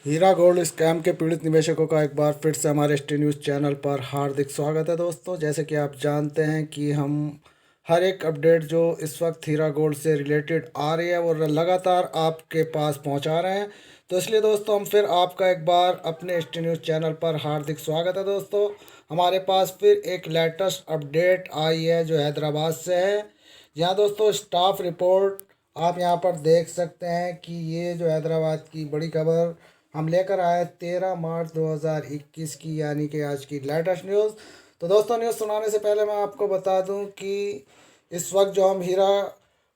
हीरा gold scam के पीड़ित निवेशकों का एक बार फिर से हमारे एसटी न्यूज़ चैनल पर हार्दिक स्वागत है दोस्तों। जैसे कि आप जानते हैं कि हम हर एक अपडेट जो इस वक्त हीरा गोल्ड से रिलेटेड आ रही है वो लगातार आपके पास पहुंचा रहे हैं। तो इसलिए दोस्तों हम फिर आपका एक बार अपने एसटी न्यूज़ चैनल पर हार्दिक स्वागत है दोस्तों। हमारे पास फिर एक लेटेस्ट अपडेट आई है जो हैदराबाद से है। यहाँ दोस्तों स्टाफ रिपोर्ट आप यहाँ पर देख सकते हैं कि ये जो हैदराबाद की बड़ी खबर हम लेकर आए 13 मार्च 2021 की, यानी कि आज की लेटेस्ट न्यूज़। तो दोस्तों न्यूज़ सुनाने से पहले मैं आपको बता दूं कि इस वक्त जो हम हीरा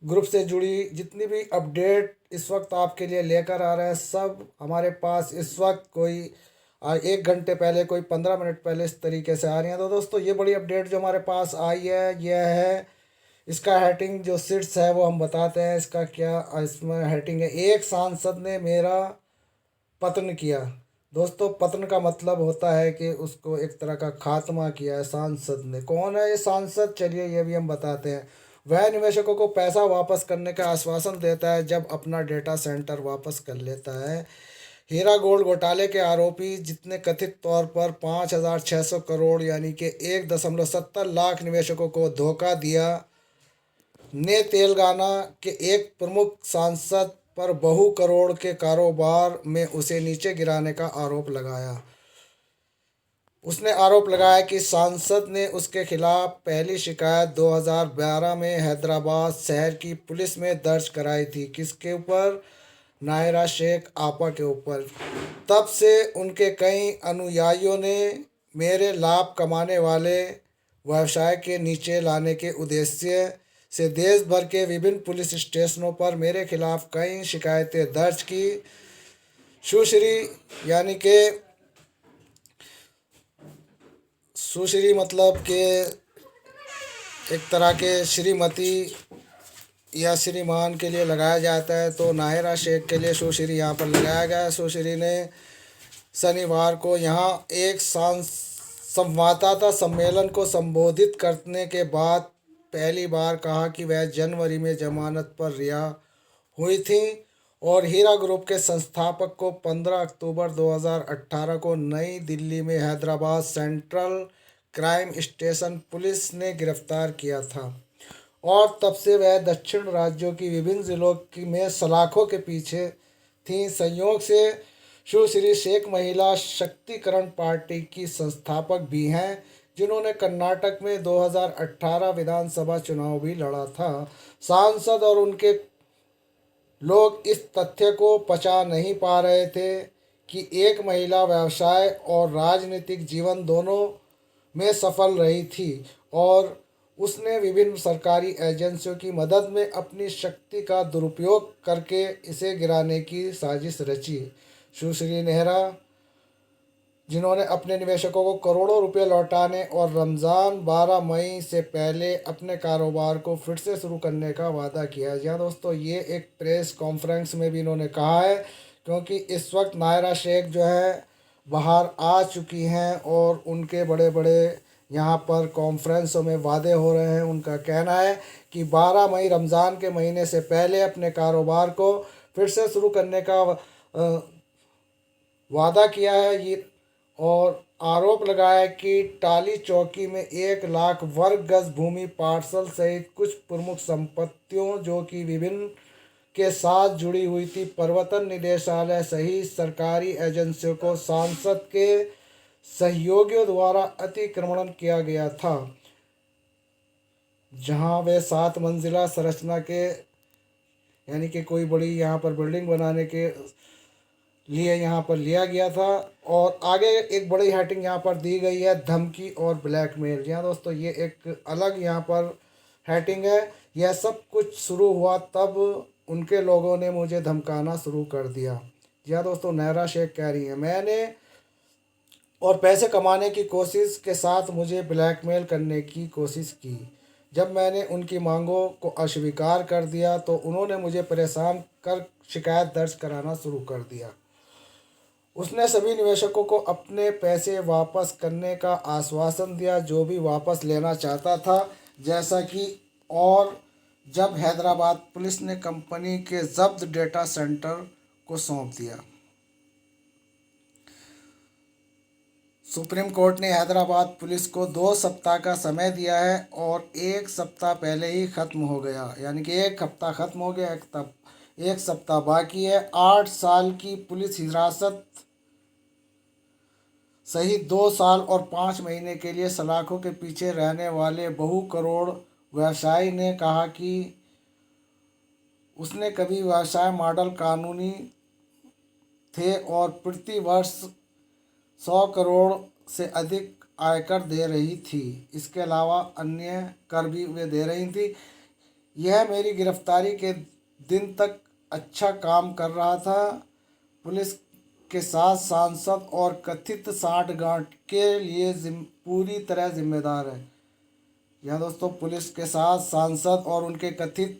ग्रुप से जुड़ी जितनी भी अपडेट इस वक्त आपके लिए लेकर आ रहे हैं, सब हमारे पास इस वक्त कोई 1 घंटे पहले, कोई 15 मिनट पहले इस तरीके से आ रही हैं। तो दोस्तों ये बड़ी अपडेट जो हमारे पास आई है यह है, इसका हेडिंग जो सीट्स है वो हम बताते हैं। इसका क्या इसमें हेडिंग है, एक सांसद ने मेरा पतन किया। दोस्तों पतन का मतलब होता है कि उसको एक तरह का खात्मा किया है सांसद ने। कौन है ये सांसद, चलिए ये भी हम बताते हैं। वह निवेशकों को पैसा वापस करने का आश्वासन देता है जब अपना डेटा सेंटर वापस कर लेता है। हीरा गोल्ड घोटाले के आरोपी जितने कथित तौर पर 5,600 करोड़ यानी कि 1.70 लाख निवेशकों को धोखा दिया ने तेलंगाना के एक प्रमुख सांसद पर बहु करोड़ के कारोबार में उसे नीचे गिराने का आरोप लगाया। उसने आरोप लगाया कि सांसद ने उसके खिलाफ पहली शिकायत 2012 में हैदराबाद शहर की पुलिस में दर्ज कराई थी। किसके ऊपर? नायरा शेख आपा के ऊपर। तब से उनके कई अनुयायियों ने मेरे लाभ कमाने वाले व्यवसाय के नीचे लाने के उद्देश्य से देश भर के विभिन्न पुलिस स्टेशनों पर मेरे खिलाफ कई शिकायतें दर्ज की। सुश्री यानी कि सुश्री मतलब कि एक तरह के श्रीमती या श्रीमान के लिए लगाया जाता है, तो नाहिरा शेख के लिए सुश्री यहाँ पर लगाया गया है। सुश्री ने शनिवार को यहाँ एक संवाददाता सम्मेलन को संबोधित करने के बाद पहली बार कहा कि वह जनवरी में जमानत पर रिहा हुई थी और हीरा ग्रुप के संस्थापक को 15 अक्टूबर 2018 को नई दिल्ली में Hyderabad central crime station police ने गिरफ्तार किया था और तब से वह दक्षिण राज्यों की विभिन्न जिलों की में सलाखों के पीछे थी। संयोग से सुश्री शेख महिला शक्तिकरण पार्टी की संस्थापक भी हैं, जिन्होंने कर्नाटक में 2018 विधानसभा चुनाव भी लड़ा था। सांसद और उनके लोग इस तथ्य को पचा नहीं पा रहे थे कि एक महिला व्यवसाय और राजनीतिक जीवन दोनों में सफल रही थी और उसने विभिन्न सरकारी एजेंसियों की मदद में अपनी शक्ति का दुरुपयोग करके इसे गिराने की साजिश रची। सुश्री नेहरा, जिन्होंने अपने निवेशकों को करोड़ों रुपए लौटाने और रमज़ान 12 मई से पहले अपने कारोबार को फिर से शुरू करने का वादा किया है। जी हाँ दोस्तों, ये एक प्रेस कॉन्फ्रेंस में भी इन्होंने कहा है, क्योंकि इस वक्त नायरा शेख जो है बाहर आ चुकी हैं और उनके बड़े बड़े यहाँ पर कॉन्फ्रेंसों में वादे हो रहे हैं। उनका कहना है कि 12 मई रमज़ान के महीने से पहले अपने कारोबार को फिर से शुरू करने का वादा किया है। ये और आरोप लगाया कि टाली चौकी में 1 लाख वर्ग गज भूमि पार्सल सहित कुछ प्रमुख संपत्तियों जो कि विभिन्न के साथ जुड़ी हुई थी, प्रवर्तन निदेशालय सहित सरकारी एजेंसियों को सांसद के सहयोगियों द्वारा अतिक्रमण किया गया था, जहां वे 7 मंजिला संरचना के यानी कि कोई बड़ी यहाँ पर बिल्डिंग बनाने के लिए यहाँ पर लिया गया था। और आगे एक बड़ी हेडिंग यहाँ पर दी गई है, धमकी और ब्लैकमेल। जी हाँ दोस्तों, ये एक अलग यहाँ पर हेडिंग है। यह सब कुछ शुरू हुआ तब उनके लोगों ने मुझे धमकाना शुरू कर दिया। जी हाँ दोस्तों, नायरा शेख कह रही हैं, मैंने और पैसे कमाने की कोशिश के साथ मुझे ब्लैकमेल करने की कोशिश की। जब मैंने उनकी मांगों को अस्वीकार कर दिया तो उन्होंने मुझे परेशान कर शिकायत दर्ज कराना शुरू कर दिया। उसने सभी निवेशकों को अपने पैसे वापस करने का आश्वासन दिया जो भी वापस लेना चाहता था, जैसा कि और जब हैदराबाद पुलिस ने कंपनी के जब्त डेटा सेंटर को सौंप दिया। सुप्रीम कोर्ट ने हैदराबाद पुलिस को 2 सप्ताह का समय दिया है और 1 सप्ताह पहले ही ख़त्म हो गया, यानी कि 1 हफ्ता ख़त्म हो गया, 1 सप्ताह बाकी है। 8 साल की पुलिस हिरासत सहित 2 साल और 5 महीने के लिए सलाखों के पीछे रहने वाले बहु करोड़ व्यवसायी ने कहा कि उसने कभी व्यवसाय मॉडल कानूनी थे और प्रति वर्ष 100 करोड़ से अधिक आयकर दे रही थी। इसके अलावा अन्य कर भी वे दे रही थी। यह मेरी गिरफ्तारी के दिन तक अच्छा काम कर रहा था। पुलिस के साथ सांसद और कथित साठगांठ के लिए पूरी तरह जिम्मेदार है। यह दोस्तों पुलिस के साथ सांसद और उनके कथित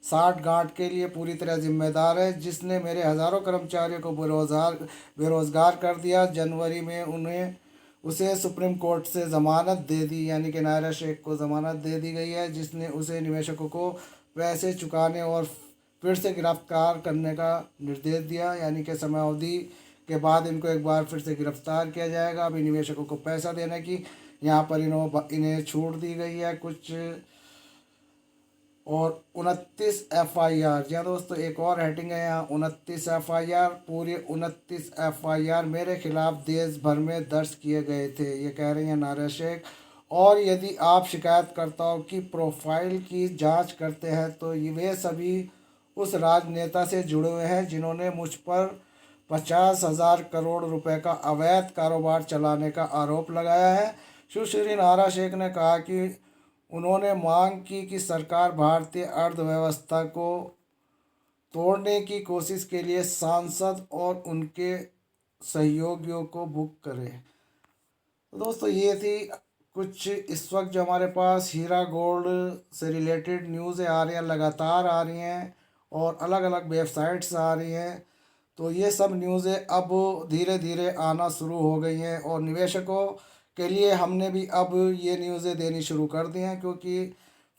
साठगांठ के लिए पूरी तरह जिम्मेदार है, जिसने मेरे हज़ारों कर्मचारियों को बेरोज़गार कर दिया। जनवरी में उसे सुप्रीम कोर्ट से ज़मानत दे दी, यानी कि नायरा शेख को ज़मानत दे दी गई है, जिसने उसे निवेशकों को पैसे चुकाने और फिर से गिरफ्तार करने का निर्देश दिया, यानी कि समयावधि के बाद इनको एक बार फिर से गिरफ्तार किया जाएगा। अभी निवेशकों को पैसा देने की यहाँ पर इन्हें छूट दी गई है कुछ। और 29 FIR, जी हाँ दोस्तों, एक और हेडिंग है यहाँ 29 FIR। पूरे 29 FIR मेरे खिलाफ देश भर में दर्ज किए गए थे, ये कह रही हैं नायरा शेख। और यदि आप शिकायतकर्ताओं की प्रोफाइल की जांच करते हैं तो वे सभी उस राजनेता से जुड़े हुए हैं जिन्होंने मुझ पर 50,000 करोड़ रुपए का अवैध कारोबार चलाने का आरोप लगाया है। सुश्री नायरा शेख ने कहा कि उन्होंने मांग की कि सरकार भारतीय अर्थव्यवस्था को तोड़ने की कोशिश के लिए सांसद और उनके सहयोगियों को बुक करे। तो दोस्तों ये थी कुछ इस वक्त जो हमारे पास हीरा गोल्ड से रिलेटेड न्यूज़ें आ रही हैं, लगातार आ रही हैं और अलग अलग वेबसाइट्स आ रही हैं। तो ये सब न्यूज़ें अब धीरे धीरे आना शुरू हो गई हैं और निवेशकों के लिए हमने भी अब ये न्यूज़ें देनी शुरू कर दी हैं, क्योंकि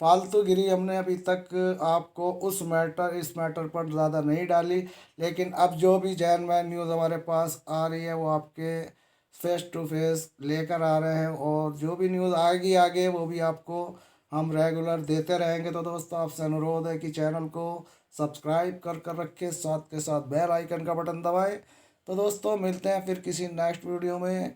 फालतूगिरी हमने अभी तक आपको इस मैटर पर ज़्यादा नहीं डाली। लेकिन अब जो भी जैन मैन न्यूज़ हमारे पास आ रही है वो आपके फेस टू फेस लेकर आ रहे हैं, और जो भी न्यूज़ आएगी आगे वो भी आपको हम रेगुलर देते रहेंगे। तो दोस्तों आपसे अनुरोध है कि चैनल को सब्सक्राइब कर रखें, साथ के साथ बेल आइकन का बटन दबाएं। तो दोस्तों मिलते हैं फिर किसी नेक्स्ट वीडियो में,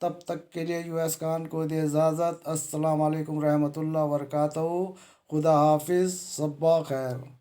तब तक के लिए यूएस खान को दे इजाज़त। अस्सलाम वालेकुम रहमतुल्लाह वबरकातुहू। खुदा हाफिज़, सब्बा खैर।